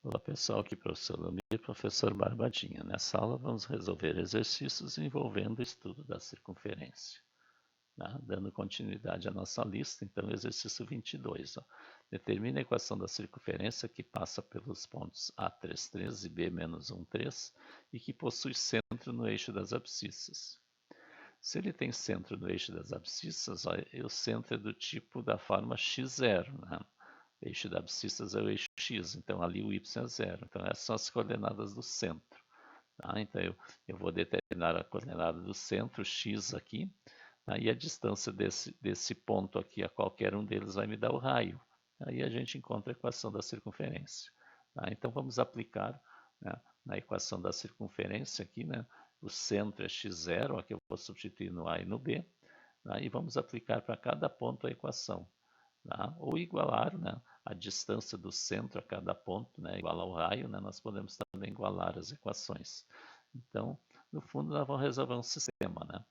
Olá pessoal, aqui professor Leonir, professor Barbadinha. Nessa aula vamos resolver exercícios envolvendo o estudo da circunferência. Dando continuidade à nossa lista, então exercício 22. Determine a equação da circunferência que passa pelos pontos A33 e B-13 e que possui centro no eixo das abscissas. Se ele tem centro no eixo das abscissas, o centro é do tipo da forma x0, O eixo da abscissas é o eixo x, então ali o y é zero. Então essas são as coordenadas do centro. Então eu vou determinar a coordenada do centro, x aqui, e a distância desse ponto aqui a qualquer um deles vai me dar o raio. Aí a gente encontra a equação da circunferência. Então vamos aplicar, na equação da circunferência aqui, o centro é x0, aqui eu vou substituir no A e no B, e vamos aplicar para cada ponto a equação. Ou igualar a distância do centro a cada ponto, igual ao raio, nós podemos também igualar as equações. Então, no fundo, nós vamos resolver um sistema,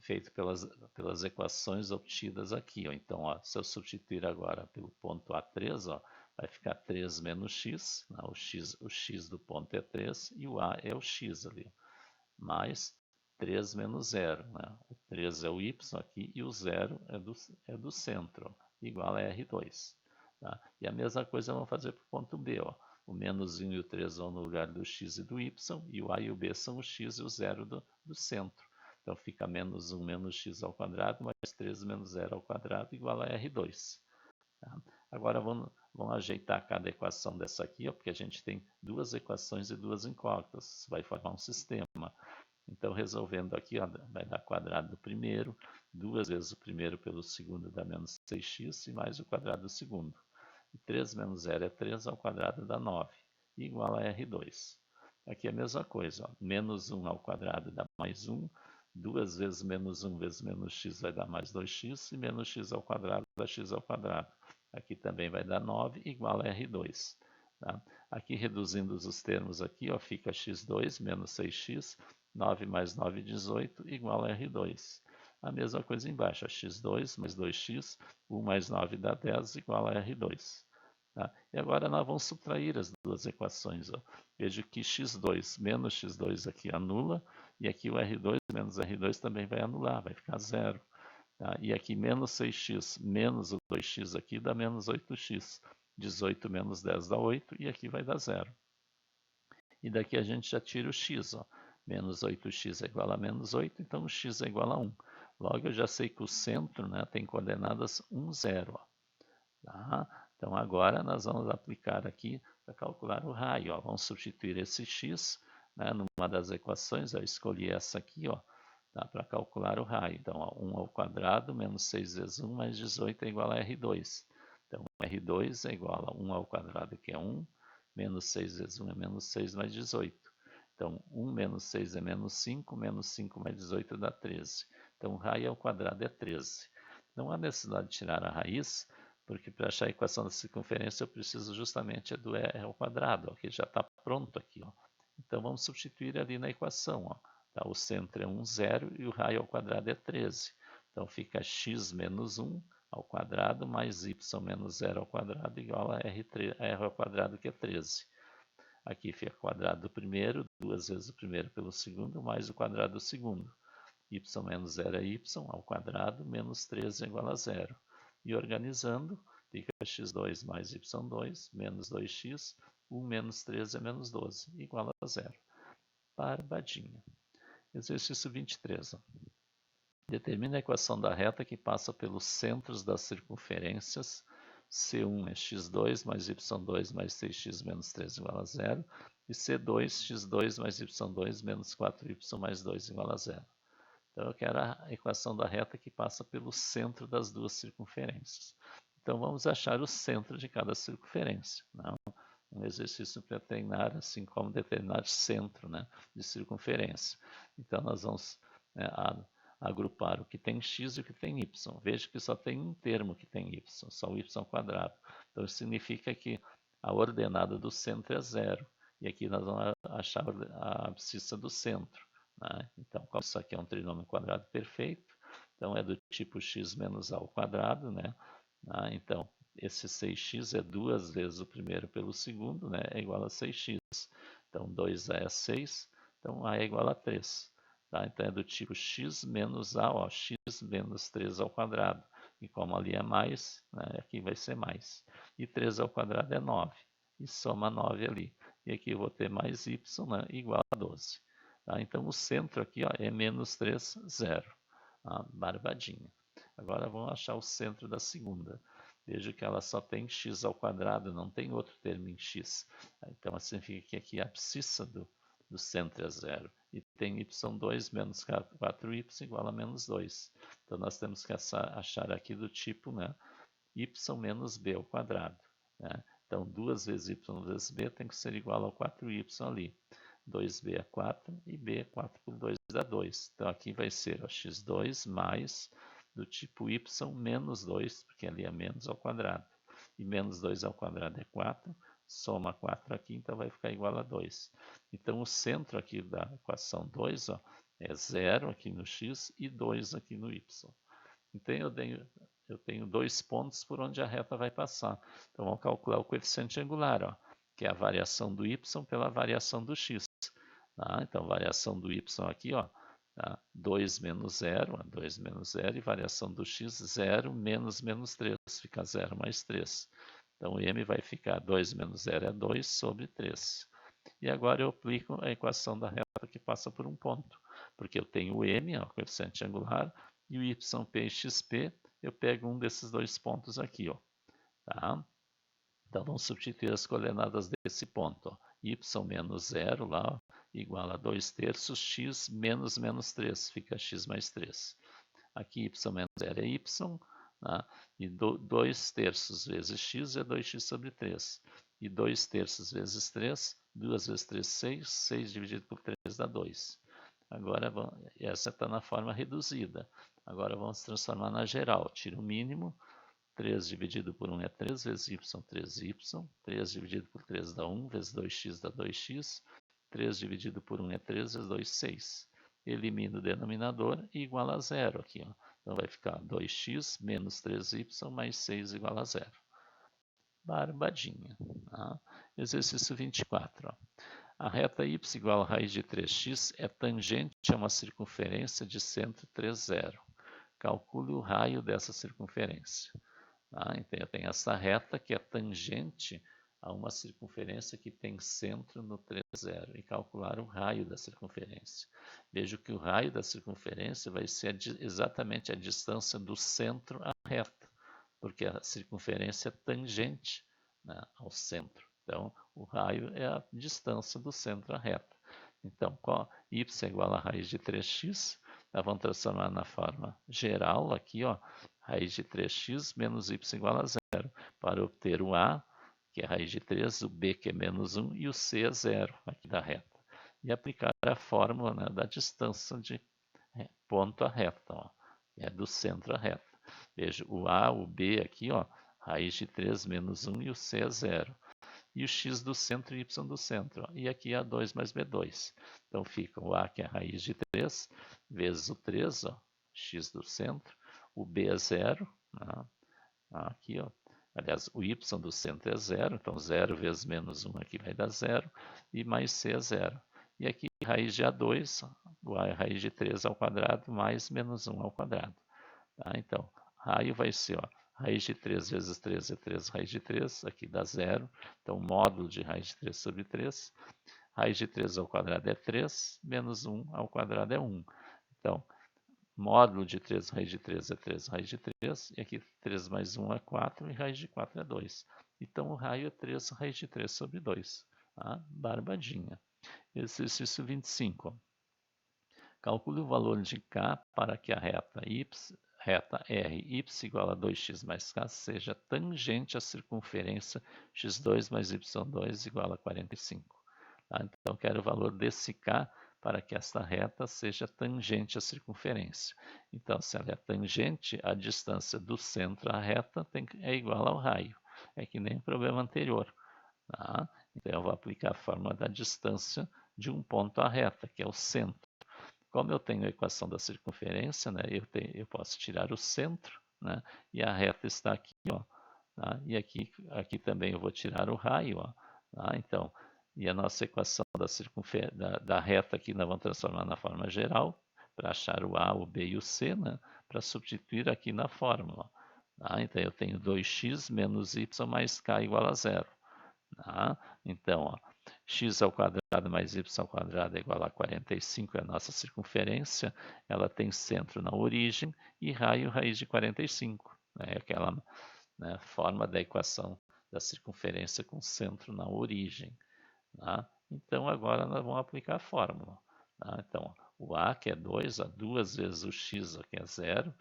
feito pelas equações obtidas aqui. Então, se eu substituir agora pelo ponto A3, vai ficar 3 menos x, o x do ponto é 3 e o A é o x ali, mais 3 menos 0. O 3 é o y aqui e o 0 é do centro, igual a R2. E a mesma coisa vamos fazer para o ponto B. O menos 1 e o 3 vão no lugar do x e do y, e o A e o B são o x e o 0 do centro. Então fica menos 1 menos x ao quadrado, mais 3 menos 0 ao quadrado, igual a R2. Agora vamos ajeitar cada equação dessa aqui, porque a gente tem duas equações e duas incógnitas. Isso vai formar um sistema. Então, resolvendo aqui, vai dar quadrado do primeiro, 2 vezes o primeiro pelo segundo dá menos 6x, e mais o quadrado do segundo. E 3 menos 0 é 3 ao quadrado dá 9, igual a R2. Aqui é a mesma coisa, menos 1 ao quadrado dá mais 1, 2 vezes menos 1 vezes menos x vai dar mais 2x, e menos x ao quadrado dá x ao quadrado. Aqui também vai dar 9, igual a R2. Aqui, reduzindo os termos aqui, fica x2 menos 6x, 9 mais 9, 18, igual a R2. A mesma coisa embaixo, x2 mais 2x, 1 mais 9 dá 10, igual a R2. E agora nós vamos subtrair as duas equações. Vejo que x2 menos x2 aqui anula, e aqui o R2 menos R2 também vai anular, vai ficar zero. E aqui menos 6x menos o 2x aqui dá menos 8x. 18 menos 10 dá 8, e aqui vai dar zero. E daqui a gente já tira o x. Menos 8x é igual a menos 8, então o x é igual a 1. Logo eu já sei que o centro tem coordenadas 1, 0. Então agora nós vamos aplicar aqui para calcular o raio. Vamos substituir esse x numa das equações. Eu escolhi essa aqui, para calcular o raio. Então 1 ao quadrado menos 6 vezes 1 mais 18 é igual a R2. Então R2 é igual a 1 ao quadrado, que é 1, menos 6 vezes 1 é menos 6 mais 18. Então 1 menos 6 é menos 5 mais 18 dá 13. Então o raio ao quadrado é 13. Não há necessidade de tirar a raiz, porque para achar a equação da circunferência eu preciso justamente do r ao quadrado, que já está pronto aqui. Então vamos substituir ali na equação. O centro é 1, 0 e o raio ao quadrado é 13. Então fica x menos 1 ao quadrado mais y menos 0 ao quadrado igual a r ao quadrado, que é 13. Aqui fica o quadrado do primeiro, 2 vezes o primeiro pelo segundo, mais o quadrado do segundo. Y menos 0 é y ao quadrado, menos 13 é igual a 0. E organizando, fica x2 mais y2, menos 2x, 1 menos 13 é menos 12, igual a 0. Barbadinha. Exercício 23. Determine a equação da reta que passa pelos centros das circunferências. C1 é x2 mais y2 mais 6x menos 3 igual a 0. E C2, x2 mais y2 menos 4y mais 2 igual a 0. Então eu quero a equação da reta que passa pelo centro das duas circunferências. Então vamos achar o centro de cada circunferência. Um exercício para treinar, assim como determinar centro de circunferência. Então nós vamos agrupar o que tem x e o que tem y. Veja que só tem um termo que tem y, só o y ao quadrado. Então isso significa que a ordenada do centro é 0. E aqui nós vamos achar a abscissa do centro. Então, como isso aqui é um trinômio quadrado perfeito, então é do tipo x menos a ao quadrado, Então, esse 6x é 2 vezes o primeiro pelo segundo, né? É igual a 6x. Então, 2a é 6, então a é igual a 3. Tá? Então, é do tipo x menos a, ó, x menos 3 ao quadrado. E como ali é mais, né, aqui vai ser mais. E 3 ao quadrado é 9. E soma 9 ali. E aqui eu vou ter mais y, né, igual a 12. Tá? Então, o centro aqui, ó, é menos 3, 0. Barbadinha. Agora vamos achar o centro da segunda. Veja que ela só tem x ao quadrado, não tem outro termo em x. Então, significa que aqui a abscissa do centro é 0. E tem y2 menos 4y igual a menos 2. Então, nós temos que achar aqui do tipo, né, y menos b ao quadrado. Né? Então, 2 vezes y vezes b tem que ser igual ao 4y ali. 2b é 4 e b é 4 por 2 dá 2. Então, aqui vai ser ó, x2 mais do tipo y menos 2, porque ali é menos ao quadrado. E menos 2 ao quadrado é 4. Soma 4 aqui, então vai ficar igual a 2. Então, o centro aqui da equação 2 ó, é 0 aqui no x e 2 aqui no y. Então, eu tenho 2 pontos por onde a reta vai passar. Então, vamos calcular o coeficiente angular, ó, que é a variação do y pela variação do x. Tá? Então, variação do y aqui, ó, tá? 2 menos 0, 2 menos 0, e variação do x, 0 menos menos 3, fica 0 mais 3. Então, o m vai ficar 2 menos 0 é 2 sobre 3. E agora eu aplico a equação da reta que passa por um ponto, porque eu tenho o m, ó, coeficiente angular, e o yp e xp, eu pego um desses dois pontos aqui, ó, tá? Então, vamos substituir as coordenadas desse ponto, ó. Y menos 0 lá, ó, igual a 2 terços, x menos menos 3, fica x mais 3. Aqui y menos 0 é y, tá? E 2 terços vezes x é 2x sobre 3. E 2 terços vezes 3, 2 vezes 3, 6, 6 dividido por 3 dá 2. Agora, essa está na forma reduzida. Agora vamos transformar na geral. Tira o mínimo. 3 dividido por 1 é 3 vezes y, 3y. 3 dividido por 3 dá 1, vezes 2x dá 2x. 3 dividido por 1 é 3 vezes 2, 6. Elimina o denominador e igual a 0 aqui. Ó. Então vai ficar 2x menos 3y mais 6 igual a 0. Barbadinha. Tá? Exercício 24. Ó. A reta y igual a raiz de 3x é tangente a uma circunferência de centro 3, 0. Calcule o raio dessa circunferência. Tá? Então, eu tenho essa reta que é tangente a uma circunferência que tem centro no 3, 0. E calcular o raio da circunferência. Vejo que o raio da circunferência vai ser exatamente a distância do centro à reta, porque a circunferência é tangente, né, ao centro. Então, o raio é a distância do centro à reta. Então, y é igual a raiz de 3x. Nós vamos transformar na forma geral aqui, ó, raiz de 3x menos y igual a 0, para obter o a, que é raiz de 3, o b, que é menos 1, e o c é 0, aqui da reta. E aplicar a fórmula, né, da distância de ponto à reta, ó, é do centro à reta. Veja, o a, o b aqui, ó, raiz de 3 menos 1 e o c é 0. E o x do centro e y do centro. Ó. E aqui A2 mais B2. Então fica o A, que é a raiz de 3, vezes o 3, ó, x do centro. O B é 0. Né? Aqui, ó. Aliás, o y do centro é 0. Então 0 vezes menos 1 aqui vai dar 0. E mais c é 0. E aqui raiz de A2, o A é raiz de 3 ao quadrado, mais menos 1 ao quadrado. Tá? Então, raio vai ser, ó, raiz de 3 vezes 3 é 3 raiz de 3, aqui dá 0. Então, módulo de raiz de 3 sobre 3. Raiz de 3 ao quadrado é 3, menos 1 ao quadrado é 1. Então, módulo de 3 raiz de 3 é 3 raiz de 3. E aqui 3 mais 1 é 4 e raiz de 4 é 2. Então, o raio é 3 raiz de 3 sobre 2. Tá? Barbadinha. Exercício 25. Calcule o valor de K para que a reta R y igual a 2x mais k seja tangente à circunferência x2 mais y2 igual a 45. Tá? Então, quero o valor desse k para que esta reta seja tangente à circunferência. Então, se ela é tangente, a distância do centro à reta é igual ao raio. É que nem o problema anterior. Tá? Então, eu vou aplicar a fórmula da distância de um ponto à reta, que é o centro. Como eu tenho a equação da circunferência, né, eu posso tirar o centro, né, e a reta está aqui, ó, Tá? E aqui também eu vou tirar o raio. Ó, tá? Então, e a nossa equação da reta aqui nós vamos transformar na forma geral para achar o A, o B e o C, né? Para substituir aqui na fórmula. Tá? Então eu tenho 2x menos y mais k igual a zero. Tá? Então, ó, x ao quadrado mais y ao quadrado é igual a 45, é a nossa circunferência. Ela tem centro na origem e raio raiz de 45. É aquela, né, forma da equação da circunferência com centro na origem. Tá? Então, agora nós vamos aplicar a fórmula. Tá? Então, o A, que é 2, 2 vezes o x, que é 0,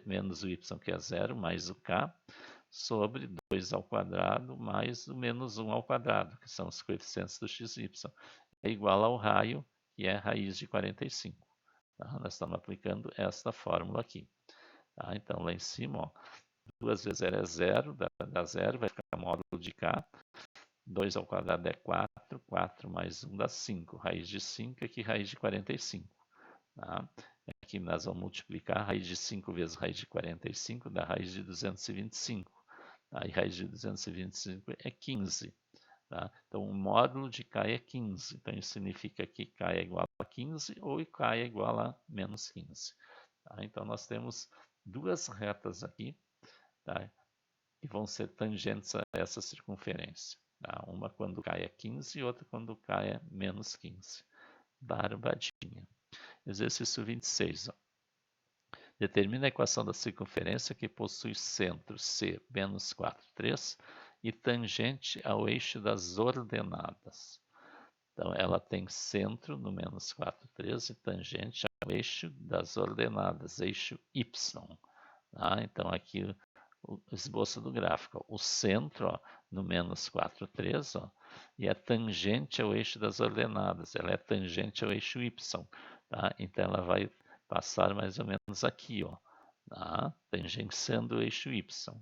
menos o y, que é 0, mais o k, sobre 2 ao quadrado mais o menos 1 ao quadrado, que são os coeficientes do x e y, é igual ao raio, que é raiz de 45. Tá? Nós estamos aplicando esta fórmula aqui. Tá? Então, lá em cima, ó, 2 vezes 0 é 0, dá 0, vai ficar módulo de k. 2 ao quadrado é 4, 4 mais 1 dá 5. Raiz de 5, aqui raiz de 45. Tá? Aqui nós vamos multiplicar raiz de 5 vezes raiz de 45, dá raiz de 225. Aí raiz de 225 é 15. Tá? Então, o módulo de k é 15. Então, isso significa que k é igual a 15 ou k é igual a menos 15. Tá? Então, nós temos duas retas aqui, tá? Que vão ser tangentes a essa circunferência. Tá? Uma quando k é 15 e outra quando k é menos 15. Barbadinha. Exercício 26. Ó. Determina a equação da circunferência que possui centro C menos 4, 3 e tangente ao eixo das ordenadas. Então, ela tem centro no menos 4, 3 e tangente ao eixo das ordenadas, eixo Y. Tá? Então, aqui o esboço do gráfico. O centro, ó, no menos 4, 3, ó, e é tangente ao eixo das ordenadas. Ela é tangente ao eixo Y. Tá? Então, ela vai passar mais ou menos aqui, ó, tá? Tangenciando o eixo Y.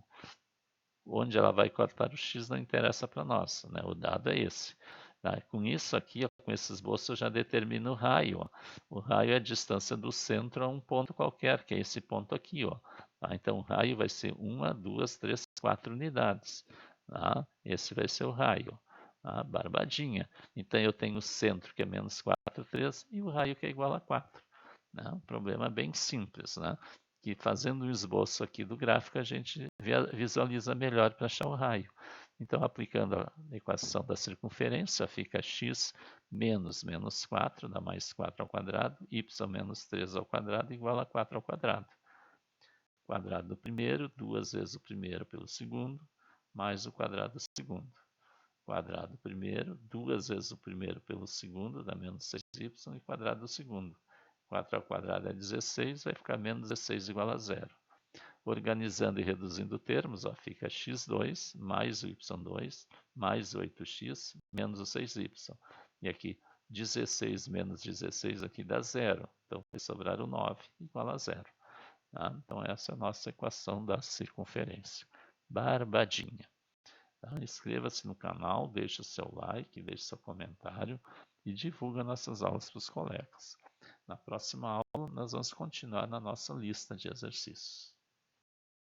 Onde ela vai cortar o X não interessa para nós, né? O dado é esse. Tá? Com isso aqui, ó, com esse esboço, eu já determino o raio. Ó. O raio é a distância do centro a um ponto qualquer, que é esse ponto aqui. Ó. Tá? Então, o raio vai ser 1, 2, 3, 4 unidades. Tá? Esse vai ser o raio. Tá? Barbadinha. Então, eu tenho o centro, que é menos 4, 3, e o raio, que é igual a 4. Né? Um problema bem simples, né? Que fazendo um esboço aqui do gráfico, a gente visualiza melhor para achar o raio. Então, aplicando a equação da circunferência, fica x menos 4, dá mais 4 ao quadrado, y menos 3 ao quadrado, igual a 4 ao quadrado. Quadrado do primeiro, 2 vezes o primeiro pelo segundo, mais o quadrado do segundo. Quadrado do primeiro, 2 vezes o primeiro pelo segundo, dá menos 6y, e quadrado do segundo. 4 ao quadrado é 16, vai ficar menos 16 igual a zero. Organizando e reduzindo termos, ó, fica x2 mais o y2 mais 8x menos o 6y. E aqui 16 menos 16 aqui dá zero. Então vai sobrar o 9 igual a zero. Tá? Então essa é a nossa equação da circunferência. Barbadinha. Tá? Inscreva-se no canal, deixe o seu like, deixe seu comentário e divulga nossas aulas para os colegas. Na próxima aula, nós vamos continuar na nossa lista de exercícios.